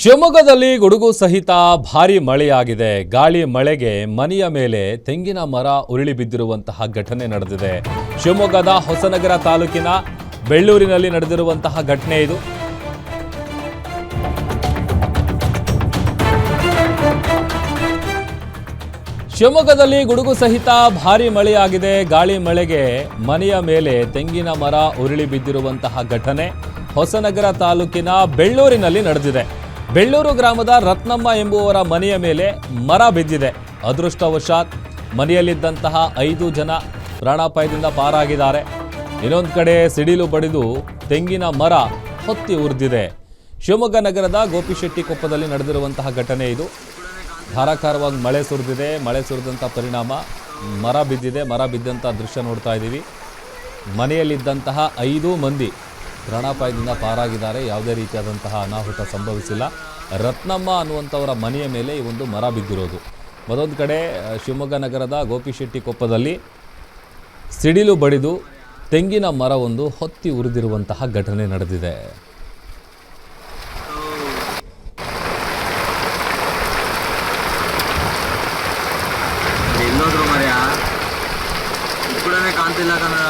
ಶಿವಮೊಗ್ಗದಲ್ಲಿ ಗುಡುಗು ಸಹಿತ ಭಾರೀ ಮಳೆಯಾಗಿದೆ. ಗಾಳಿ ಮಳೆಗೆ ಮನೆಯ ಮೇಲೆ ತೆಂಗಿನ ಮರ ಉರುಳಿ ಬಿದ್ದಿರುವಂತಹ ಘಟನೆ ನಡೆದಿದೆ. ಶಿವಮೊಗ್ಗದ ಹೊಸನಗರ ತಾಲೂಕಿನ ಬೆಳ್ಳೂರಿನಲ್ಲಿ ನಡೆದಿರುವಂತಹ ಘಟನೆ ಇದು. ಶಿವಮೊಗ್ಗದಲ್ಲಿ ಗುಡುಗು ಸಹಿತ ಭಾರೀ ಮಳೆಯಾಗಿದೆ. ಗಾಳಿ ಮಳೆಗೆ ಮನೆಯ ಮೇಲೆ ತೆಂಗಿನ ಮರ ಉರುಳಿ ಬಿದ್ದಿರುವಂತಹ ಘಟನೆ ಹೊಸನಗರ ತಾಲೂಕಿನ ಬೆಳ್ಳೂರಿನಲ್ಲಿ ನಡೆದಿದೆ. ಬೆಳ್ಳೂರು ಗ್ರಾಮದ ರತ್ನಮ್ಮ ಎಂಬುವರ ಮನೆಯ ಮೇಲೆ ಮರ ಬಿದ್ದಿದೆ. ಅದೃಷ್ಟವಶಾತ್ ಮನೆಯಲ್ಲಿದ್ದಂತಹ 5 ಜನ ಪ್ರಾಣಾಪಾಯದಿಂದ ಪಾರಾಗಿದ್ದಾರೆ. ಇನ್ನೊಂದು ಕಡೆ ಸಿಡಿಲು ಬಡಿದು ತೆಂಗಿನ ಮರ ಹೊತ್ತಿ ಉರಿದಿದೆ. ಶಿವಮೊಗ್ಗ ನಗರದ ಗೋಪಿಶೆಟ್ಟಿಕೊಪ್ಪದಲ್ಲಿ ನಡೆದಿರುವಂತಹ ಘಟನೆ ಇದು. ಧಾರಾಕಾರವಾಗಿ ಮಳೆ ಸುರಿದಿದೆ. ಮಳೆ ಸುರಿದಂಥ ಪರಿಣಾಮ ಮರ ಬಿದ್ದಿದೆ. ಮರ ಬಿದ್ದಂಥ ದೃಶ್ಯ ನೋಡ್ತಾ ಇದ್ದೀವಿ. ಮನೆಯಲ್ಲಿದ್ದಂತಹ 5 ಮಂದಿ ಪ್ರಾಣಾಪಾಯದಿಂದ ಪಾರಾಗಿದ್ದಾರೆ. ಯಾವುದೇ ರೀತಿಯಾದಂತಹ ಅನಾಹುತ ಸಂಭವಿಸಿಲ್ಲ. ರತ್ನಮ್ಮ ಅನ್ನುವಂಥವರ ಮನೆಯ ಮೇಲೆ ಈ ಒಂದು ಮರ ಬಿದ್ದಿರೋದು. ಮತ್ತೊಂದು ಕಡೆ ಶಿವಮೊಗ್ಗ ನಗರದ ಗೋಪಿಶೆಟ್ಟಿಕೊಪ್ಪದಲ್ಲಿ ಸಿಡಿಲು ಬಡಿದು ತೆಂಗಿನ ಮರವೊಂದು ಹೊತ್ತಿ ಉರಿದಿರುವಂತಹ ಘಟನೆ ನಡೆದಿದೆ. ಎಲ್ಲೋದ್ರು ಮರ್ಯಾ ಇಕ್ಕೂಡನೆ ಕಾಣ್ತಿಲ್ಲ ಕನ್ನಡ.